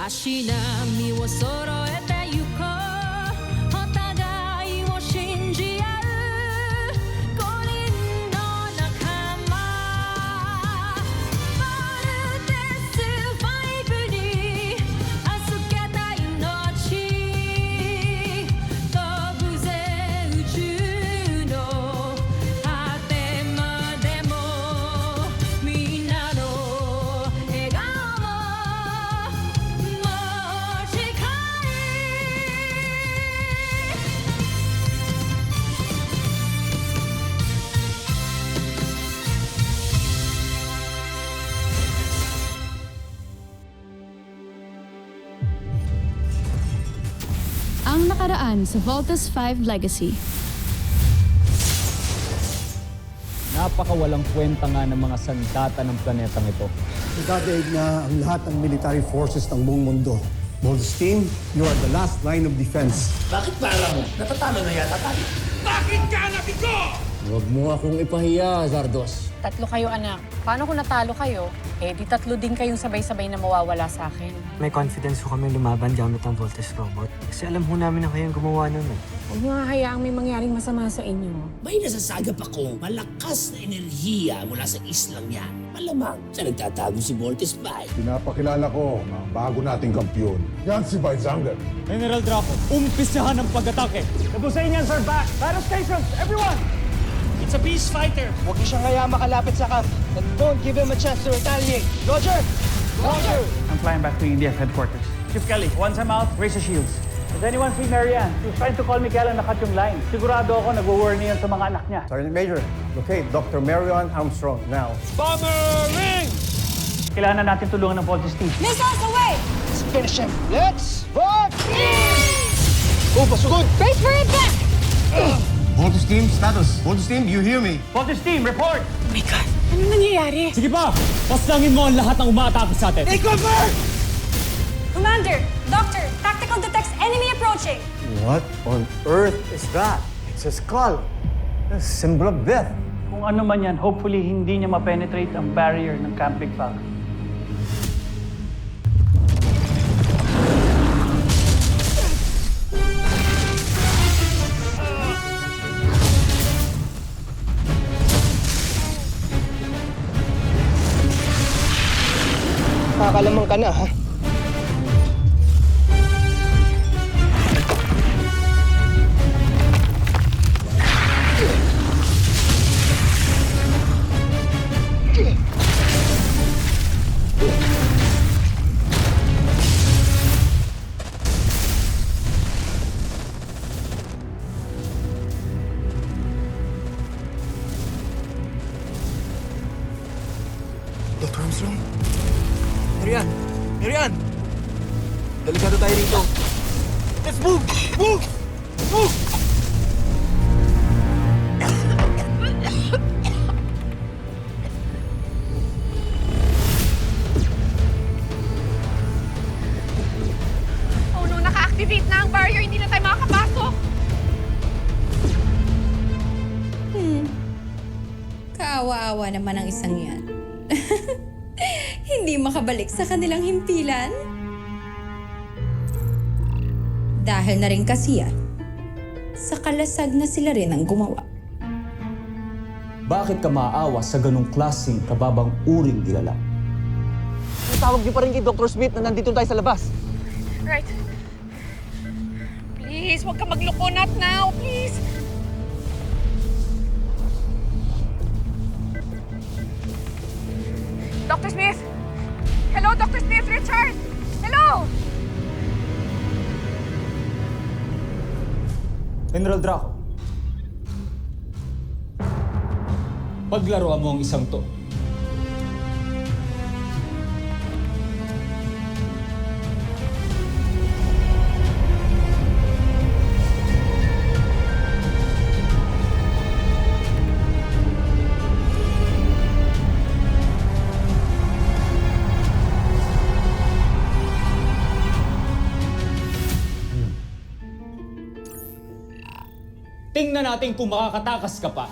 足並みを揃えてゆこうお互いを信じ合う5人の仲間バルテス5に預けた命飛ぶぜ宇宙の果てまでもみんなの笑顔ももう近いAng nakaraan sa Voltes 5 Legacy. Napakawalang kwenta nga ng mga sandata ng planetang ito. Nagdadaig na ang lahat ng military forces ng buong mundo. Voltes team, you are the last line of defense. Bakit parang natatalo na yata tayo? Bakit ka nabigo? Huwag mo akong ipahiya, Zardos. Tatlo kayo, anak. Paano kung natalo kayo? Eh, di tatlo din kayong sabay-sabay na mawawala sa akin. May confidence ko kami lumaban gamit ang Voltes robot. Kasi alam ho namin na kayong gumawa nun eh. Huwag niyo hahayaang may mangyaring masama sa inyo. May nasasagap ako malakas na enerhiya mula sa islang yan. Malamang sa nagtatago si Voltes 5. Pinapakilala ko ang bago nating kampyon. Yan si Weizsanger. General Draco, umpisahan ang pag-atake. Tapusin yan, sir. Back! Battle stations! Everyone! It's a peace fighter. Huwag niyo siyang hayaan makalapit sa camp. And don't give him a chance to retaliate. Roger! Roger! I'm flying back to India headquarters. Chief Kelly, once I'm out, raise the shields. Does anyone see Marianne? She was trying to call me kaya lang nakat yung line. Sigurado ako nag-warn yan sa mga anak niya. Sergeant Major, locate Dr. Marion Armstrong now. Bomber ring! Kailangan natin tulungan ng Voltes team. Missiles away! Let's finish him. Let's vote! Go, pasugod! Brace for impact! Voltes team, status. Voltes team, do you hear me? Voltes team, report! Oh my God! Ano nangyayari? Sige pa! Paslangin mo ang lahat ng umaatake sa atin. Take cover! Commander! Doctor! Tactical detects enemy approaching! What on earth is that? It's a skull. A symbol of death. Kung ano man yan, hopefully hindi niya ma-penetrate ang barrier ng Camp Big Falcon. Kakalamang ka na, ha? Dr. Armstrong? Marian! Marian! Delikado tayo rito. Let's move! Move! Move! Oh no, naka-activate na ang barrier. Hindi na tayo makakapasok. Kaawa-awa naman ang isang yan. Hindi makabalik sa kanilang himpilan. Dahil na rin kasi yan, sa kalasag na sila rin ang gumawa. Bakit ka maaawa sa ganong klaseng kababang uring dilala? Tawag niyo pa rin kay Dr. Smith na nandito tayo sa labas. Right. Please, huwag ka magloko. Not now. Please. Dr. Smith! Hello, Dr. Smith! Richard! Hello! General Draco, paglaruan mo ang isang to. Tingnan natin kung makakatakas ka pa.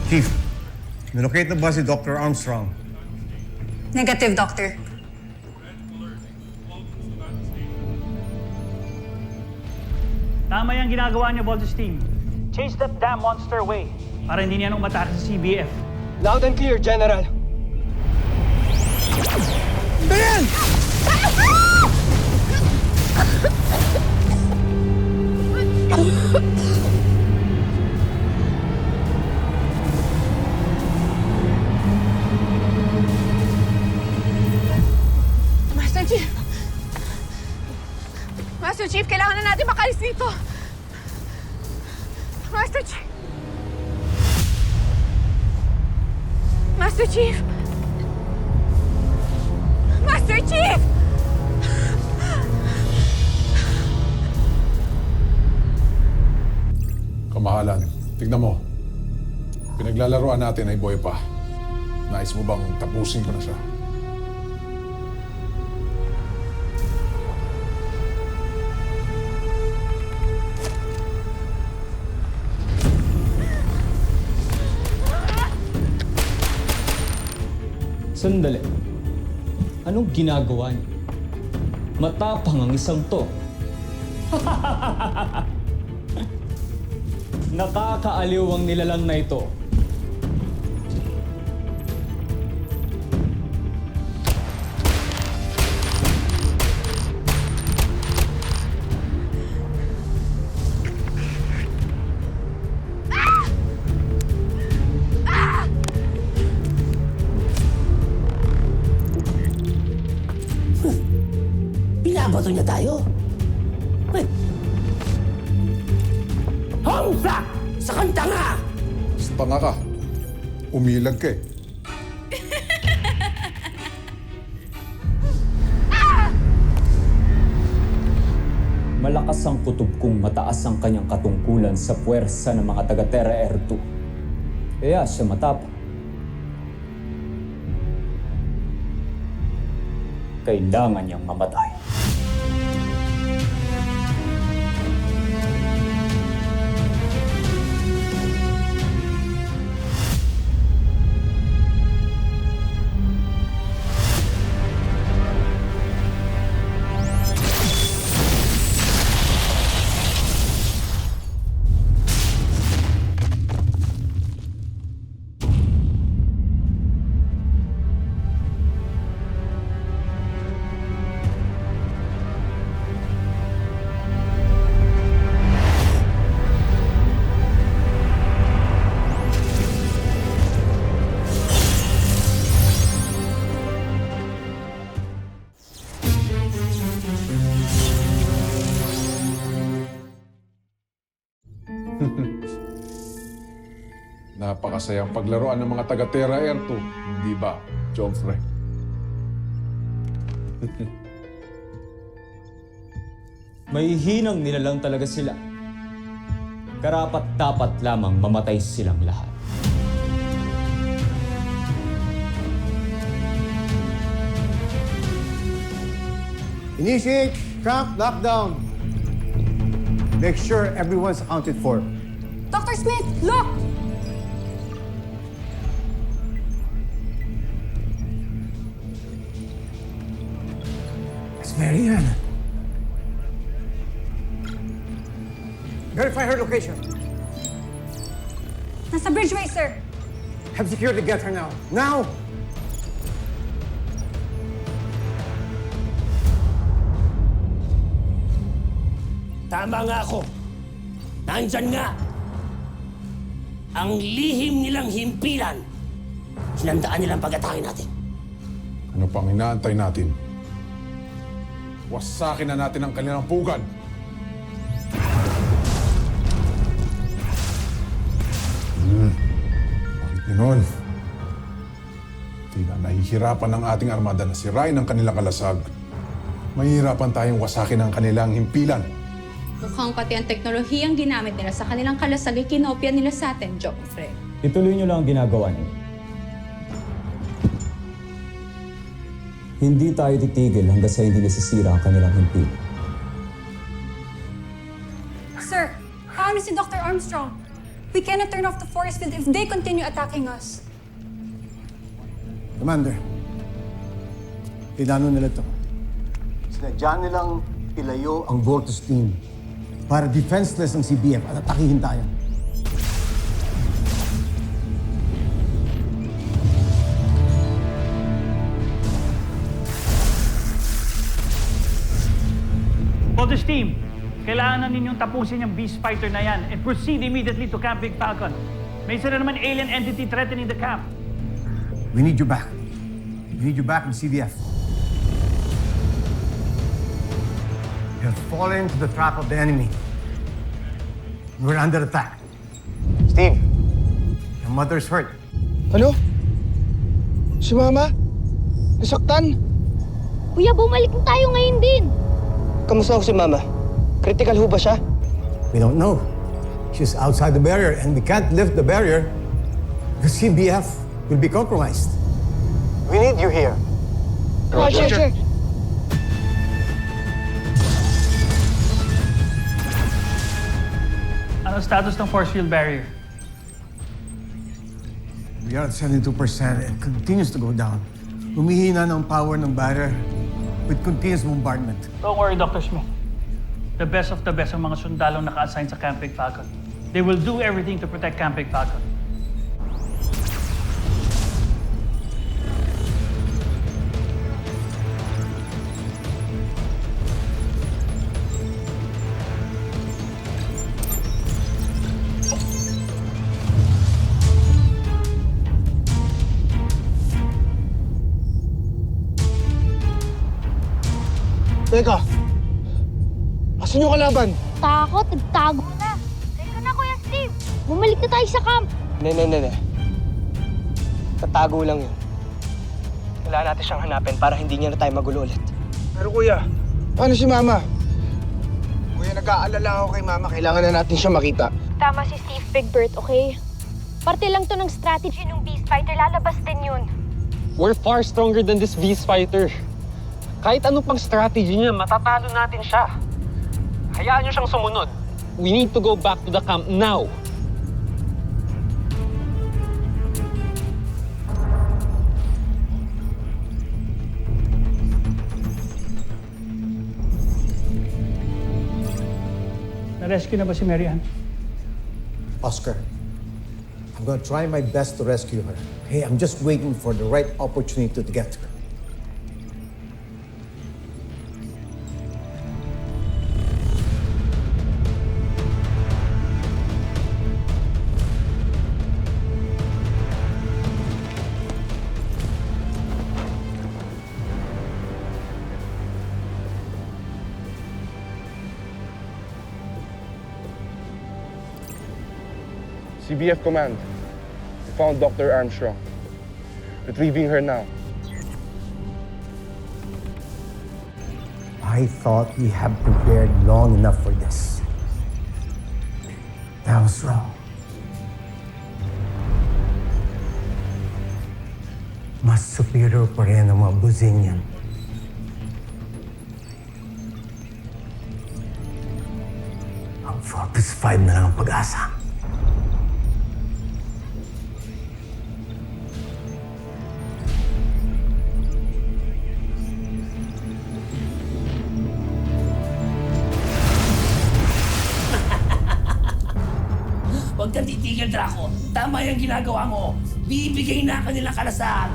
Chief, nilocate na ba si Dr. Armstrong? Negative, Doctor. Tama yung ginagawa niyo, Voltes Team. Chase that damn monster away para hindi niya umatake sa CBF. Loud and clear, General. Master Chief! Master Chief, kailangan na natin makalis dito! Master Chief! Master Chief! Master Chief! Kamahalan, tignan mo. Pinaglalaroan natin ay boy pa. Nais mo bang tapusin ko na siya? Sandali. Anong ginagawa niyo? Matapang ang isang to. Nakakaaliw ang nilalang na ito. Binabato niya tayo. Wait. Hongsa! Sa kanta nga! Sa tanga ka. Umilag ka eh. Malakas ang kutob kung mataas ang kanyang katungkulan sa puwersa ng mga taga-Terra Air 2. Kaya siya matapang. Kailangan niyang mamatay. Napakasayang paglaruan ng mga taga-Terra Air 2, hindi ba, Joffrey? May hinang nilalang talaga sila. Karapat-dapat lamang mamatay silang lahat. Initiate camp lockdown. Make sure everyone's accounted for. Dr. Smith, look! It's Marianne. Verify her location. Nasa Bridgeway, sir. Have security get her now. Now! Tama nga ako. Nandyan nga. Ang lihim nilang himpilan. Sinandaan nilang pag-atake natin. Ano pang inaantay natin? Wasakin na natin ang kanilang pugad. Bakit ganoon? Tila nahihirapan ng ating armada na sirain ang kanilang kalasag. Mahihirapan tayong wasakin ang kanilang himpilan. Mukhang pati ang teknolohiyang ginamit nila sa kanilang kalasag ay kinopya nila sa atin, Joffrey. Ituloy niyo lang ang ginagawa niyo. Hindi tayo titigil hanggang sa hindi nasisira ang kanilang himpilan. Sir, paano si Dr. Armstrong? We cannot turn off the force field if they continue attacking us. Commander, pinano nila to. Sinadya nilang ilayo ang Voltus team para defenseless ang CBF at atakihin tayo. Voltes team, kailangan na ninyong tapusin yung beast fighter na yan and proceed immediately to Camp Big Falcon. May isa na naman alien entity threatening the camp. We need you back. We need you back in CBF. You have fallen into the trap of the enemy. We're under attack. Steve, your mother's hurt. Ano? Si Mama? Nasaktan? Kuya, bumalik na tayo ngayon din. Kamusta ho si Mama? Critical ho ba siya? We don't know. She's outside the barrier and we can't lift the barrier because CBF will be compromised. We need you here. Roger. Ano status ng force field barrier? We are at 72% and continues to go down. Humihina ng power ng barrier with continuous bombardment. Don't worry, Dr. Smith. The best of the best ang mga sundalong naka-assign sa Camp Big Falcon. They will do everything to protect Camp Big Falcon. Teka. Asan yung kalaban? Takot, nagtago na. Teka na, Kuya Steve. Bumalik na tayo sa camp. Ne. Tatago lang yun. Kailangan natin siyang hanapin para hindi niya na tayo magulo ulit. Pero kuya, paano si Mama? Kuya, nag-aalala ako kay Mama. Kailangan na natin siya makita. Tama si Steve, Big Bird, okay? Parte lang to ng strategy ng Beast Fighter. Lalabas din yun. We're far stronger than this Beast Fighter. Kahit anong pang strategy niya, matatalo natin siya. Hayaan niyo siyang sumunod. We need to go back to the camp now. Na-rescue na ba si Mary Ann? Oscar, I'm gonna try my best to rescue her. Hey, I'm just waiting for the right opportunity to get her. CBF Command. We found Dr. Armstrong. Retrieving her now. I thought we had prepared long enough for this. I was wrong. Mas superior pa rin ang mga Buzinian. Ang Fortress 5 na lang ang pag-asa. Huwag kang titigil, Draco. Tama yung ginagawa mo. Bibigay na kanilang kalasan.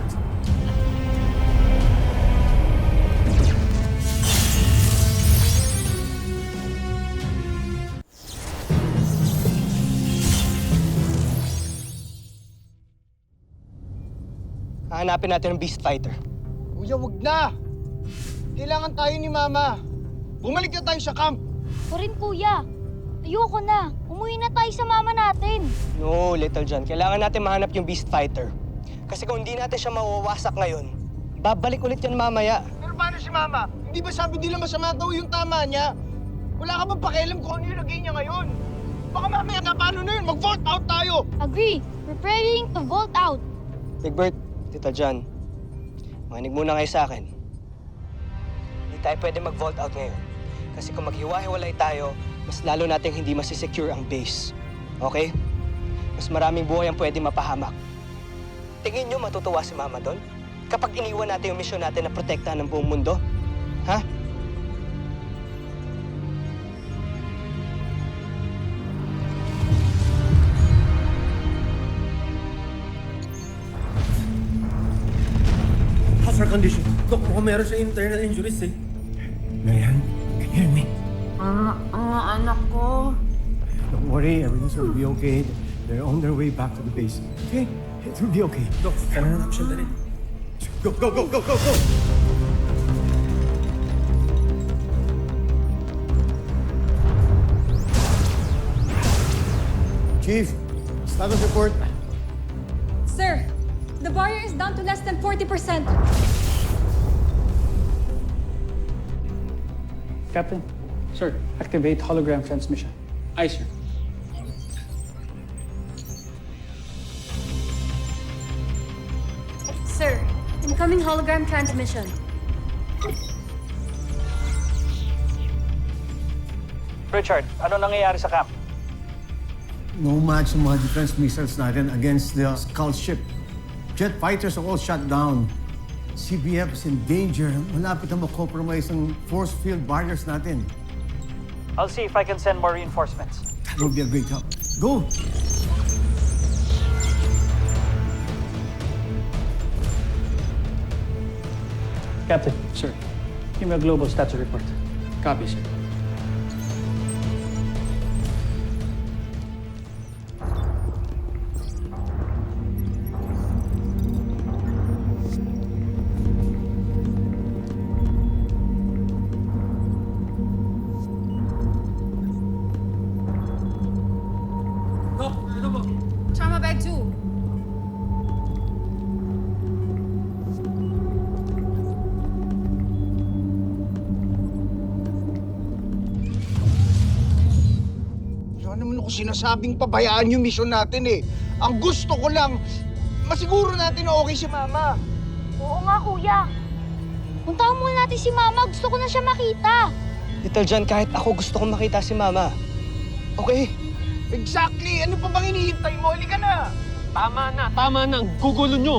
Hahanapin natin ang Beast Fighter. Kuya, wag na! Kailangan tayo ni Mama. Bumalik na tayo sa camp. Ako rin, Kuya. Ayoko na. Umuwi na tayo sa mama natin. No, Little John. Kailangan natin mahanap yung Beast Fighter. Kasi kung hindi natin siya mawawasak ngayon, babalik ulit yan mamaya. Pero paano si Mama? Hindi ba sabi nila masama daw yung tama niya? Wala ka bang pakialam kung ano yung lagay niya ngayon? Baka mamaya na paano na yun? Mag-vault out tayo! Agree. Preparing to vault out. Big Bird, Tita John, makinig muna kayo sa akin. Hindi tayo pwede mag-vault out ngayon. Kasi kung maghiwa-hiwalay tayo, mas lalo nating hindi masisecure ang base. Okay? mas maraming buhay ang pwede mapahamak. Tingin nyo matutuwa si Mama doon? Kapag iniwan natin yung misyon natin na protektahan ng buong mundo? Ha? How's her condition? Dok, mukhang meron siya internal injuries eh. Marian, can you hear me? Anak ko. Don't worry, everything's will be okay. They're on their way back to the base. Okay? It will be okay. Dok, kailangan natin siya dali. Go, go, go, go, go, go! Chief, status report. Sir, the barrier is down to less than 40%. Captain, sir, activate hologram transmission. Aye, sir. Sir, incoming hologram transmission. Richard, ano nangyayari sa camp? No match sa mga defense missiles natin against the Skull ship. Jet fighters are all shut down. CBF is in danger. Malapit na ma-compromise ang force field barriers natin. I'll see if I can send more reinforcements. That would be a great help. Go! Captain, sir, give me a global status report. Copy, sir. Trauma bag 2. Wala naman ako sinasabing pabayaan yung mission natin eh. Ang gusto ko lang, masiguro natin na okay si Mama. Oo nga, kuya. Puntahan muna natin si Mama. Gusto ko na siya makita. Little John, kahit ako gusto kong makita si Mama. Okay? Exactly! Ano pa bang hinihintay mo? Halika na! Tama na, tama na. Ang gugulo nyo.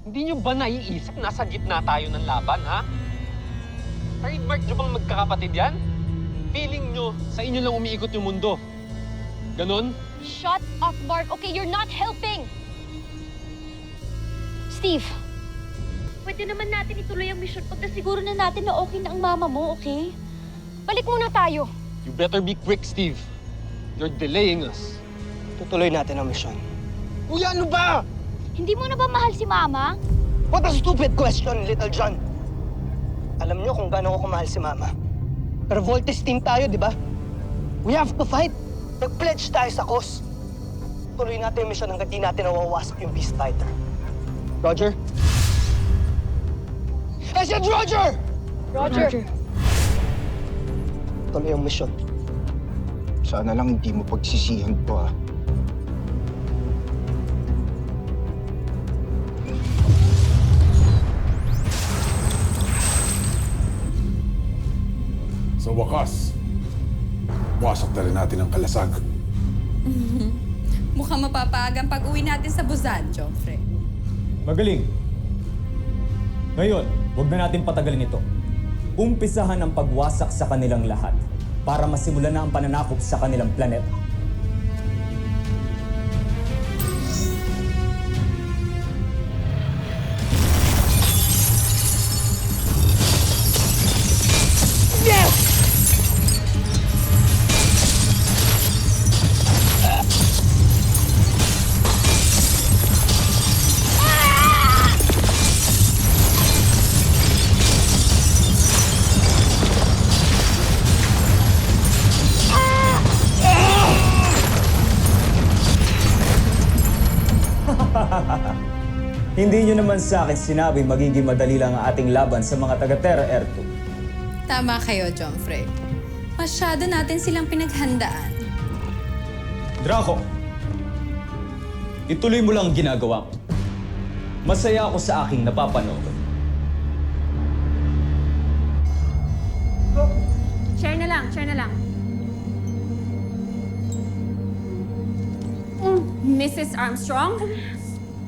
Hindi nyo ba naiisip nasa gitna tayo ng laban, ha? Trademark nyo bang magkakapatid yan? Feeling nyo, sa inyo lang umiikot yung mundo. Ganon? Shut up, Mark. Okay, you're not helping. Steve, pwede naman natin ituloy ang mission pagka siguro na natin na okay na ang mama mo, okay? Balik muna tayo. You better be quick, Steve. You're delaying us. Tutuloy natin ang mission. Kuya, ano ba? Hindi mo na ba mahal si Mama? What a stupid question, Little John. Alam nyo kung gaano ko kumahal si Mama. Pero Voltes team tayo, di ba? We have to fight. Nag-pledge tayo sa cause. Tuloy natin yung mission hanggang di natin nawawasak yung Beast Fighter. Roger? I said Roger! Roger. Tuloy yung mission. Sana lang hindi mo pagsisihan to, ah. Sa wakas, wasak na rin natin ang kalasag. Mukhang mapapaagang pag-uwi natin sa Busan, Joffrey. Magaling. Ngayon, huwag na natin patagalin ito. Umpisahan ang pagwasak sa kanilang lahat para masimulan na ang pananakop sa kanilang planeta. Hindi nyo naman sa akin sinabi magiging madali lang ang ating laban sa mga taga-Terra Air 2. Tama kayo, Joffrey. Masyado natin silang pinaghandaan. Draco, ituloy mo lang ang ginagawa mo. Masaya ako sa aking napapanood. Share na lang. Mrs. Armstrong?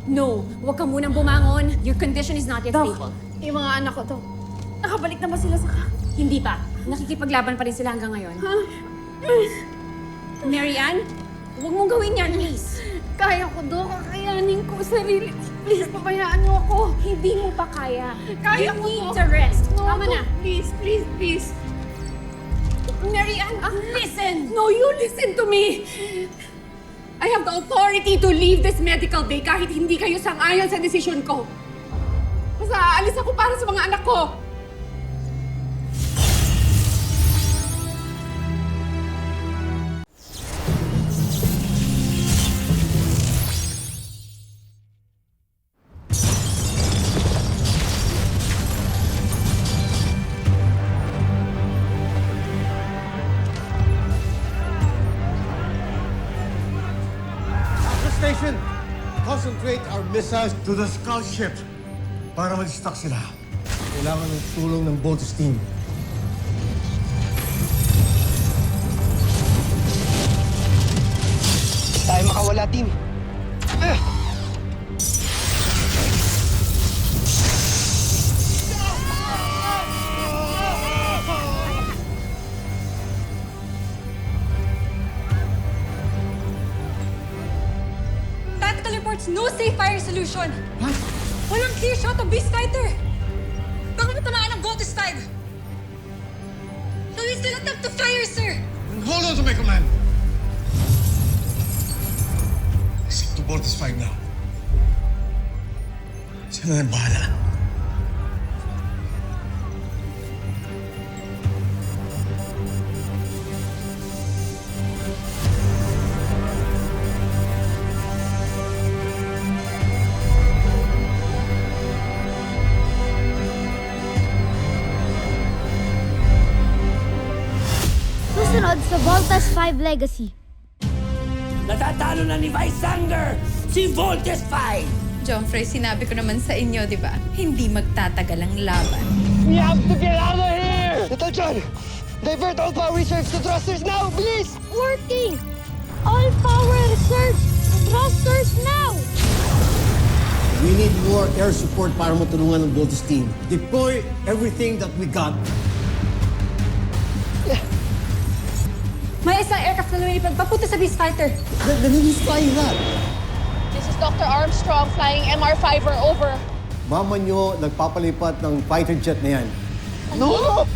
No, huwag ka munang bumangon. Your condition is not yet stable. Yung mga anak ko to, nakabalik na ba sila sa Hindi pa. Nakikipaglaban pa rin sila hanggang ngayon. Mary Ann, huwag mong gawin yan, please. Kaya ko, Dok. Kakayanin ko sarili ko. Please, pabayaan niyo ako. Hindi mo pa kaya. Kaya You ko, need Dok. to rest. No, Tama na. Dok. Please. Mary Ann, listen! No, you listen to me. I have the authority to leave this medical bay kahit hindi kayo sang-ayon sa desisyon ko. Basta aalis ako para sa mga anak ko. Station, concentrate our missiles to the scout ship para mag-stuck sila. Kailangan ng tulong ng Voltes team. Tayo makawala, team. Tactical reports, no safe fire solution. What? Walang clear shot of Beast Fighter. Baka matamaan ang Voltes 5. So we still attempt to fire, sir. Hold on to my command. Stick to Voltes 5 now. Sila na bahala. Susunod sa Voltes 5 Legacy. Natatalo na ni Visanger, si Voltes 5! Jomfrey, sinabi ko naman sa inyo, di ba? Hindi magtatagal ang laban. We have to get out of here! Little John, divert all power reserves to thrusters now, please! Working! All power reserves! Thrusters now! We need more air support para matulungan ng Voltes team. Deploy everything that we got. May isang aircraft na lumilipad papunta sa Beast Fighter. Then who's flying that? This is Dr. Armstrong flying MR5 over. Mama nyo nagpapalipat ng fighter jet na yan. No!